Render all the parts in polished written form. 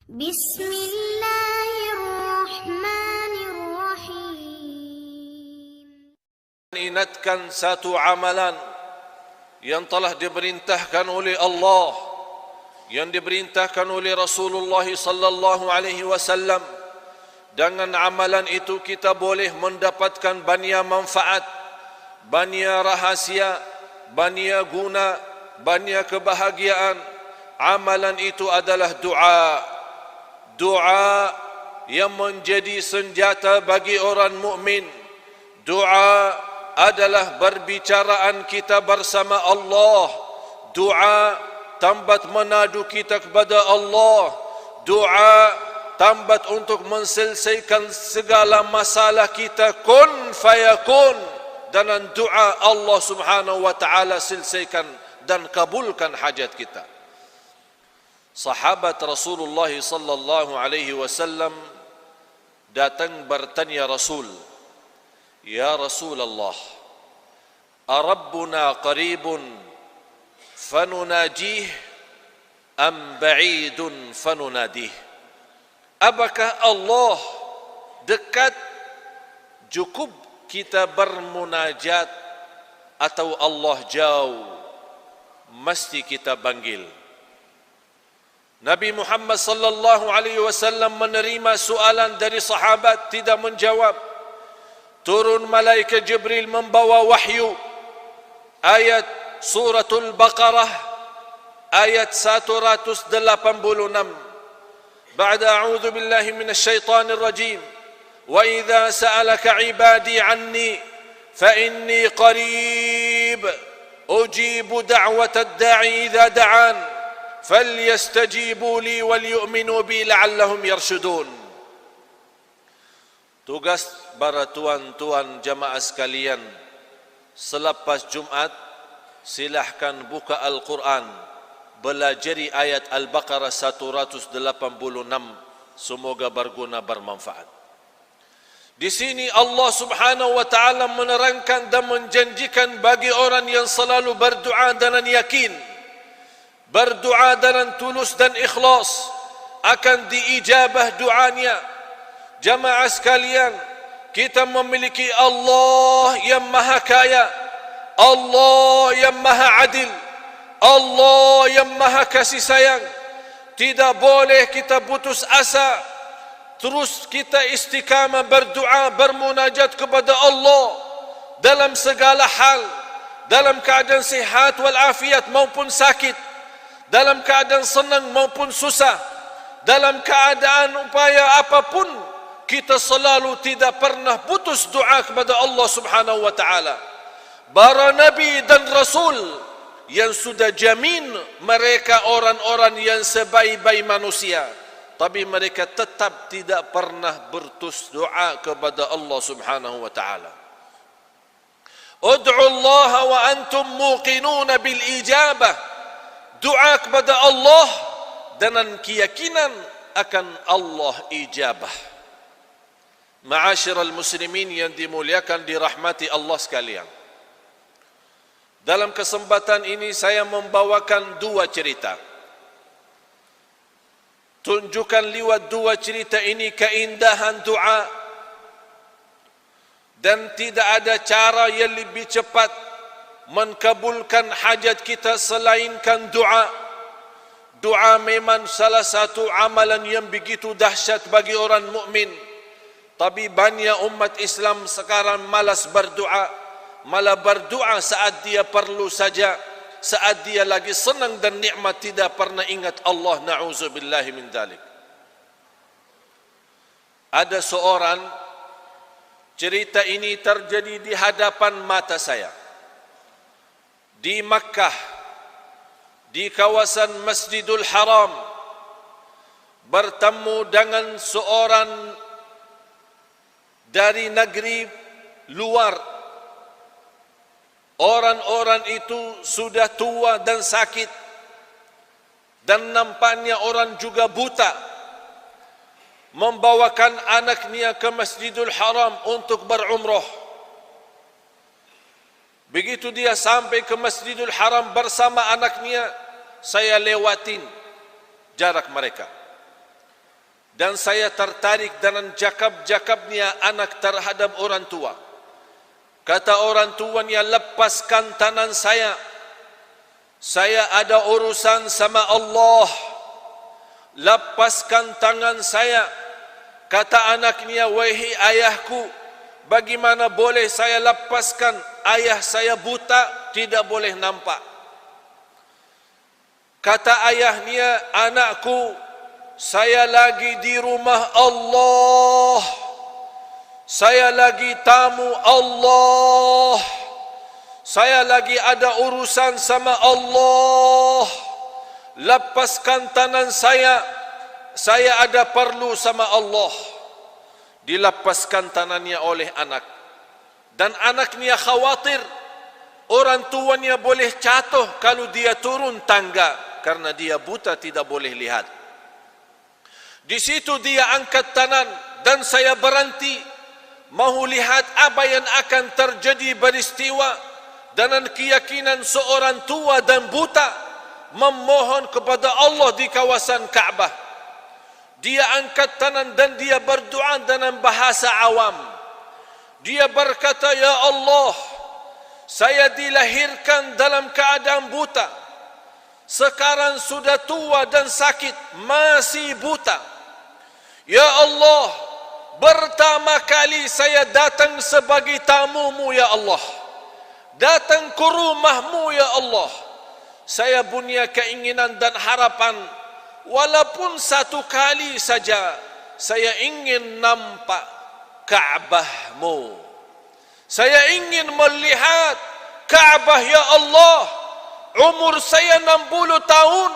Bismillahirrahmanirrahim. Ingatkan satu amalan yang telah diperintahkan oleh Allah, yang diperintahkan oleh Rasulullah sallallahu alaihi wasallam. Dengan amalan itu kita boleh mendapatkan banyak manfaat, banyak rahasia, banyak guna, banyak kebahagiaan. Amalan itu adalah doa. Doa yang menjadi senjata bagi orang mukmin. Doa adalah berbicaraan kita bersama Allah. Doa tambat menadu kita kepada Allah. Doa tambat untuk menyelesaikan segala masalah kita. Kun fayakun. Dengan doa Allah subhanahu wa ta'ala selesaikan dan kabulkan hajat kita. Sahabat Rasulullah sallallahu alaihi wasallam datang bertanya Rasul, "Ya Rasulullah, arabbuna qaribun fanunajih am ba'idun fanunadih?" Apakah Allah dekat cukup kita bermunajat atau Allah jauh mesti kita panggil? Nabi Muhammad sallallahu alaihi wasallam menerima soalan dari sahabat, tidak menjawab. Turun malaikat Jibril membawa wahyu. Ayat suratul Baqarah ayat 186. Ba'da a'udzu billahi minasy syaithanir rajim. Wa idza sa'alaka 'ibadi 'anni fa inni qarib ujibu da'watad da'i idza da'an. فَلْيَسْتَجِيبُوا لِي وَلْيُؤْمِنُوا بِي لَعَلَّهُمْ يَرْشُدُونَ. Tugas para tuan-tuan jamaah sekalian, selepas Jumat silahkan buka Al-Quran, belajari ayat Al-Baqarah 186. Semoga berguna, bermanfaat. Di sini Allah subhanahu wa ta'ala menerangkan dan menjanjikan bagi orang yang selalu berdoa dengan yakin, berdoa dengan tulus dan ikhlas, akan diijabah doanya. Jamaah sekalian, kita memiliki Allah yang maha kaya, Allah yang maha adil, Allah yang maha kasih sayang. Tidak boleh kita putus asa, terus kita istiqamah berdoa, bermunajat kepada Allah dalam segala hal, dalam keadaan sihat walafiat maupun sakit, dalam keadaan senang maupun susah, dalam keadaan upaya apapun, kita selalu tidak pernah putus doa kepada Allah subhanahu wa ta'ala. Para Nabi dan Rasul yang sudah jamin mereka orang-orang yang sebaik-baik manusia, tapi mereka tetap tidak pernah berputus doa kepada Allah subhanahu wa ta'ala. Ud'u Allah wa antum muqinuna bil ijabah. Doa kepada Allah dengan keyakinan akan Allah ijabah. Ma'asyiral muslimin yang dimuliakan, dirahmati Allah sekalian. Dalam kesempatan ini saya membawakan dua cerita. Tunjukkan lewat dua cerita ini keindahan doa, dan tidak ada cara yang lebih cepat menkabulkan hajat kita selainkan doa. Doa memang salah satu amalan yang begitu dahsyat bagi orang mukmin. Tapi banyak umat Islam sekarang malas berdoa, malah berdoa saat dia perlu saja, saat dia lagi senang dan nikmat, tidak pernah ingat Allah. Na'udzubillahi min dzalik. Ada seorang, cerita ini terjadi di hadapan mata saya di Makkah, di kawasan Masjidul Haram, bertemu dengan seorang dari negeri luar. Orang-orang itu sudah tua dan sakit, dan nampaknya orang juga buta. Membawakan anaknya ke Masjidul Haram untuk berumrah. Begitu dia sampai ke Masjidul Haram bersama anaknya, saya lewatin jarak mereka. dan saya tertarik dengan jakab-jakabnya anak terhadap orang tua. Kata orang tuanya, lepaskan tangan saya ada urusan sama Allah. Lepaskan tangan saya. Kata anaknya, wahai ayahku, bagaimana boleh saya lepaskan? Ayah saya buta, tidak boleh nampak. Kata ayahnya, anakku, saya lagi di rumah Allah, saya lagi tamu Allah, saya lagi ada urusan sama Allah. Lepaskan tangan saya ada perlu sama Allah. Dilepaskan tangannya oleh anak, dan anaknya khawatir orang tuanya boleh jatuh kalau dia turun tangga, karena dia buta tidak boleh lihat. Di situ dia angkat tangan dan saya berhenti, mahu lihat apa yang akan terjadi peristiwa dengan keyakinan seorang tua dan buta memohon kepada Allah di kawasan Ka'bah. Dia angkat tangan dan dia berdoa dengan bahasa awam. Dia berkata, ya Allah, saya dilahirkan dalam keadaan buta, sekarang sudah tua dan sakit, masih buta. Ya Allah, pertama kali saya datang sebagai tamumu ya Allah, datang ke rumahmu ya Allah. Saya punya keinginan dan harapan, walaupun satu kali saja saya ingin nampak Ka'bahmu. Saya ingin melihat Ka'bah ya Allah. Umur saya 60 tahun,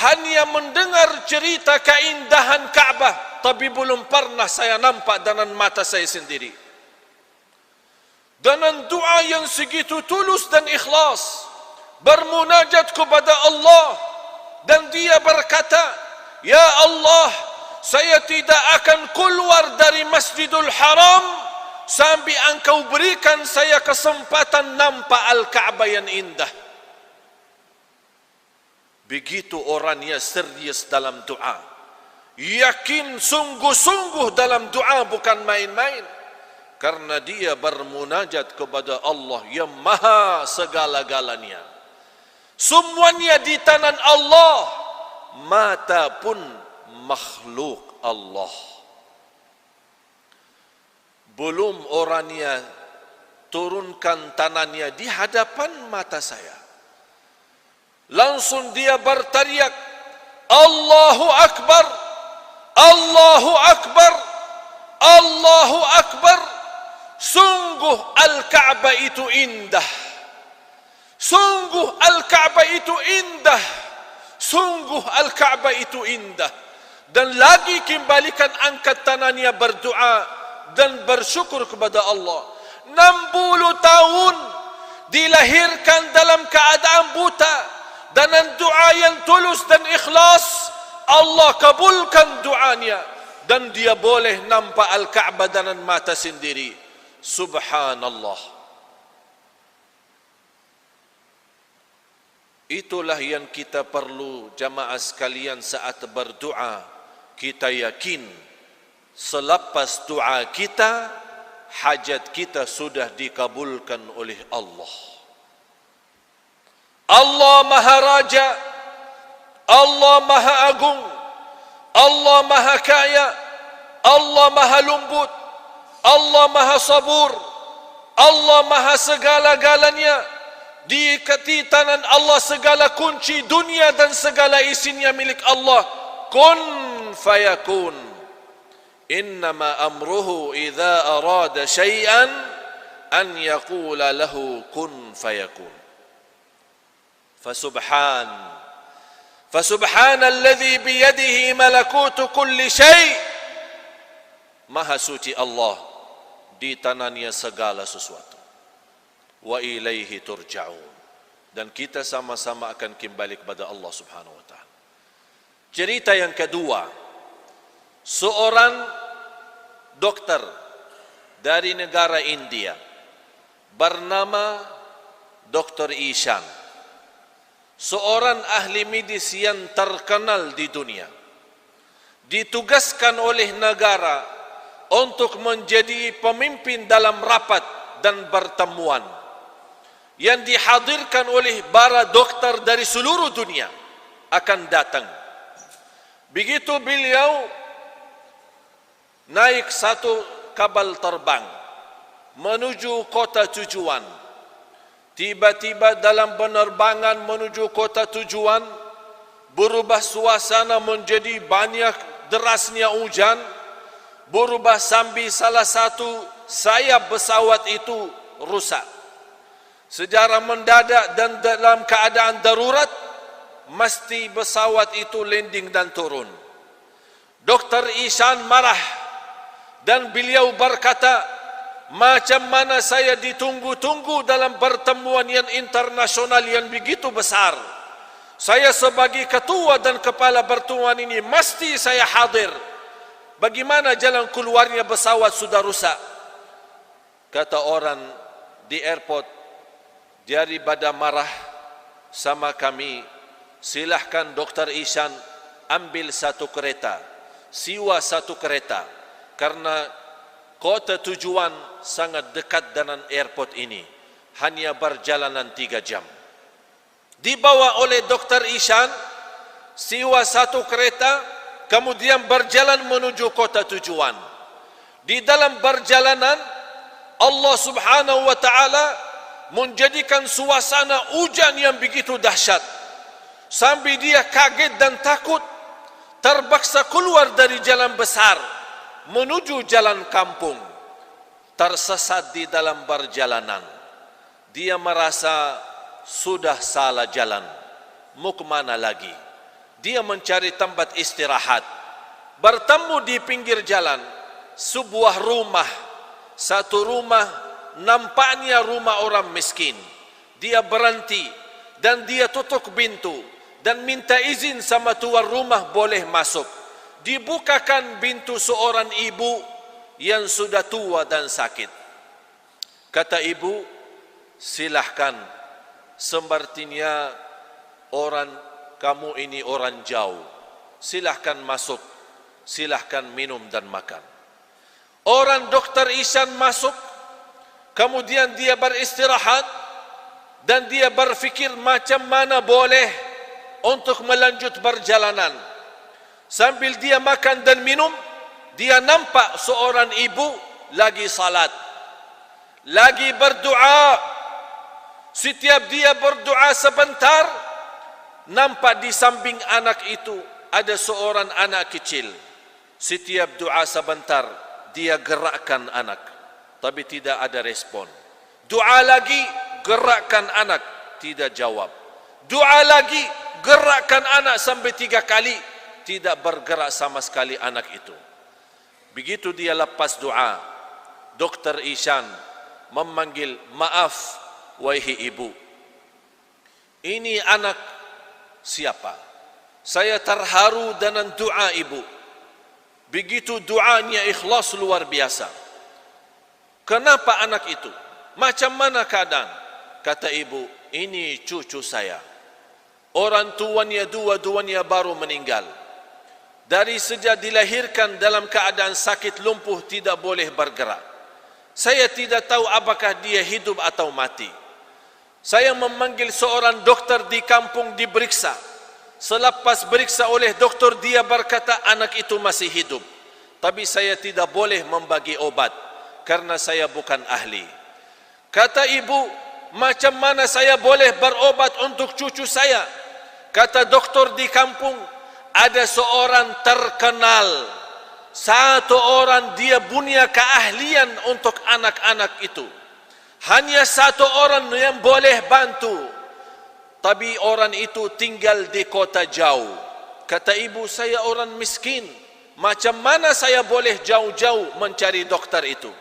hanya mendengar cerita keindahan Ka'bah, tapi belum pernah saya nampak dengan mata saya sendiri. Dengan doa yang segitu tulus dan ikhlas, bermunajat kepada Allah, dan dia berkata, ya Allah, saya tidak akan keluar dari Masjidul Haram sampai engkau berikan saya kesempatan nampak Al-Ka'bah yang indah. Begitu orangnya serius dalam doa, yakin sungguh-sungguh dalam doa, bukan main-main, karena dia bermunajat kepada Allah yang maha segala-galanya. Semuanya di tangan Allah, mata pun makhluk Allah. Belum orangnya turunkan tangannya di hadapan mata saya, langsung dia berteriak, Allahu Akbar, Allahu Akbar, Allahu Akbar. Sungguh Al-Ka'bah itu indah, sungguh Al-Ka'bah itu indah, sungguh Al-Ka'bah itu indah. Dan lagi kembalikan angkat tangannya berdoa dan bersyukur kepada Allah. 60 tahun dilahirkan dalam keadaan buta, dengan doa yang tulus dan ikhlas, Allah kabulkan doanya, dan dia boleh nampak Al-Ka'bah dengan mata sendiri. Subhanallah. Itulah yang kita perlu jamaah sekalian saat berdoa. Kita yakin selepas doa kita, hajat kita sudah dikabulkan oleh Allah. Allah Maha Raja, Allah Maha Agung, Allah Maha Kaya, Allah Maha Lembut, Allah Maha Sabur, Allah Maha segala-galanya. Di tangan Allah segala kunci dunia dan segala isinya milik Allah. Kun fayakun. Innama amruhu idza arada syai'an an yaqula lahu kun fayakun. Fasubhanalladzi biyadihi malakutu kulli syai'. Maha suci Allah, di tangannya segala sesuatu. Wa ilaihi turja'un. Dan kita sama-sama akan kembali kepada Allah Subhanahu wa taala. Cerita yang kedua, seorang dokter dari negara India bernama Dr. Ishan, seorang ahli medis yang terkenal di dunia. ditugaskan oleh negara untuk menjadi pemimpin dalam rapat dan pertemuan yang dihadirkan oleh para dokter dari seluruh dunia akan datang. Begitu beliau naik satu kapal terbang menuju kota tujuan, tiba-tiba dalam penerbangan menuju kota tujuan berubah suasana menjadi banyak derasnya hujan, berubah sambil salah satu sayap pesawat itu rusak. Secara mendadak dan dalam keadaan darurat, mesti pesawat itu landing dan turun. Dr. Ihsan marah dan beliau berkata, macam mana saya ditunggu-tunggu dalam pertemuan yang internasional yang begitu besar. Saya sebagai ketua dan kepala pertemuan ini mesti saya hadir. Bagaimana jalan keluarnya pesawat sudah rusak? Kata orang di airport, daripada marah sama kami, silahkan Dr. Ihsan ambil satu kereta, sewa satu kereta, karena kota tujuan sangat dekat dengan airport ini, hanya perjalanan 3 jam. Dibawa oleh Dr. Ihsan, sewa satu kereta, kemudian berjalan menuju kota tujuan. Di dalam perjalanan, Allah Subhanahu wa Ta'ala menjadikan suasana hujan yang begitu dahsyat, sampai dia kaget dan takut, terpaksa keluar dari jalan besar menuju jalan kampung. Tersesat di dalam perjalanan, dia merasa sudah salah jalan, mau kemana lagi? Dia mencari tempat istirahat, bertemu di pinggir jalan sebuah rumah. Satu rumah nampaknya rumah orang miskin. Dia berhenti dan dia tutup pintu dan minta izin sama tuan rumah boleh masuk. Dibukakan pintu seorang ibu yang sudah tua dan sakit. Kata ibu, silahkan, sepertinya orang kamu ini orang jauh, silahkan masuk, silahkan minum dan makan. Orang Dr. Ihsan masuk, kemudian dia beristirahat dan dia berfikir macam mana boleh untuk melanjut perjalanan. Sambil dia makan dan minum, dia nampak seorang ibu lagi salat, lagi berdoa. Setiap dia berdoa sebentar, nampak di samping anak itu ada seorang anak kecil. Setiap doa sebentar, dia gerakkan anak, tapi tidak ada respon. Doa lagi, gerakkan anak, tidak jawab. Doa lagi, gerakkan anak sampai 3 kali, tidak bergerak sama sekali anak itu. Begitu dia lepas doa, Dr. Ihsan memanggil, maaf wahai ibu, ini anak siapa? Saya terharu dengan doa ibu. Begitu doanya ikhlas luar biasa. Kenapa anak itu? Macam mana keadaan? Kata ibu, ini cucu saya. Orang tuanya dua-duanya baru meninggal. Dari sejak dilahirkan dalam keadaan sakit lumpuh, tidak boleh bergerak. Saya tidak tahu apakah dia hidup atau mati. Saya memanggil seorang dokter di kampung diperiksa. Selepas periksa oleh doktor, dia berkata anak itu masih hidup. Tapi saya tidak boleh membagi obat karena saya bukan ahli. Kata ibu, macam mana saya boleh berobat untuk cucu saya? Kata doktor di kampung, ada seorang terkenal, satu orang dia punya keahlian untuk anak-anak itu. Hanya satu orang yang boleh bantu, tapi orang itu tinggal di kota jauh. Kata ibu, saya orang miskin, macam mana saya boleh jauh-jauh mencari dokter itu?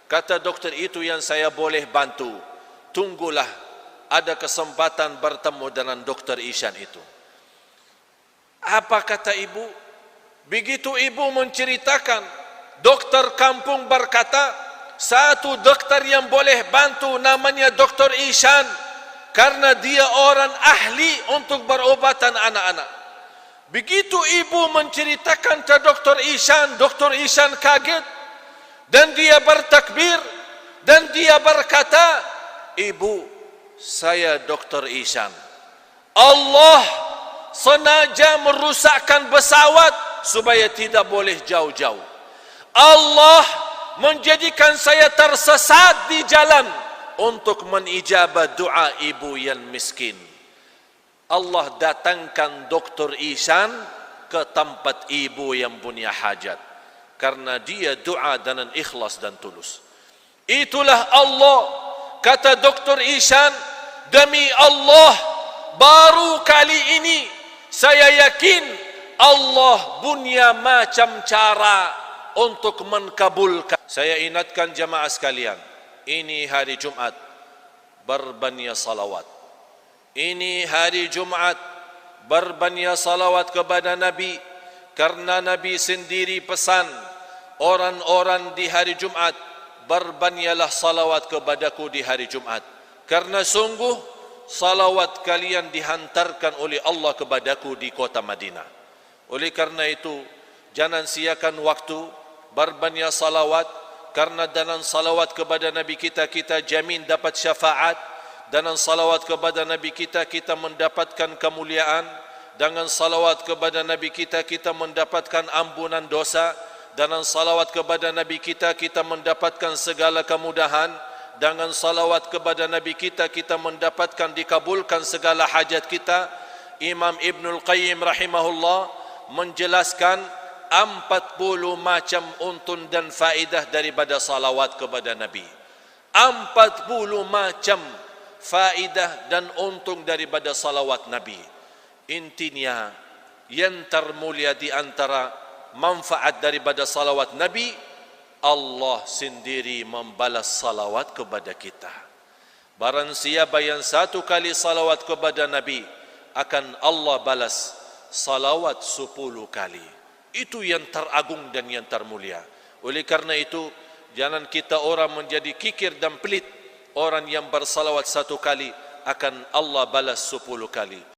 Kata dokter itu, yang saya boleh bantu, tunggulah ada kesempatan bertemu dengan Dr. Ihsan itu. Apa kata ibu? Begitu ibu menceritakan, dokter kampung berkata, satu dokter yang boleh bantu namanya Dr. Ihsan, karena dia orang ahli untuk berobatan anak-anak. Begitu ibu menceritakan ke Dr. Ishan kaget dan dia bertakbir dan dia berkata, "Ibu, saya Dr. Ishan. Allah sengaja merusakkan pesawat supaya tidak boleh jauh-jauh. Allah menjadikan saya tersesat di jalan untuk menijabah doa ibu yang miskin. Allah datangkan Dr. Ishan ke tempat ibu yang punya hajat karena dia doa dengan ikhlas dan tulus. Itulah Allah," kata Dr. Ishan, "demi Allah, baru kali ini saya yakin Allah punya macam cara untuk mengkabulkan." Saya ingatkan jamaah sekalian, ini hari Jumat, berbanyak salawat. Ini hari Jumat, berbanyak salawat kepada Nabi, karena Nabi sendiri pesan, orang-orang di hari Jumat, berbanyaklah salawat kepadaku di hari Jumat, karena sungguh salawat kalian dihantarkan oleh Allah kepadaku di kota Madinah. Oleh karena itu, jangan siakan waktu, berbanyak salawat, karena dengan salawat kepada Nabi kita, kita jamin dapat syafaat. Dengan salawat kepada Nabi kita, kita mendapatkan kemuliaan. Dengan salawat kepada Nabi kita, kita mendapatkan ampunan dosa. Dengan salawat kepada Nabi kita, kita mendapatkan segala kemudahan. Dengan salawat kepada Nabi kita, kita mendapatkan dikabulkan segala hajat kita. Imam Ibnul Qayyim rahimahullah menjelaskan 40 macam untun dan faedah daripada salawat kepada Nabi. 40 macam faedah dan untung daripada salawat Nabi. Intinya, yang termulia di antara manfaat daripada salawat Nabi, Allah sendiri membalas salawat kepada kita. Barang siapa yang satu kali salawat kepada Nabi, akan Allah balas salawat 10 kali. Itu yang teragung dan yang termulia. Oleh karena itu, jangan kita orang menjadi kikir dan pelit. Orang yang bersalawat 1 kali, akan Allah balas 10 kali.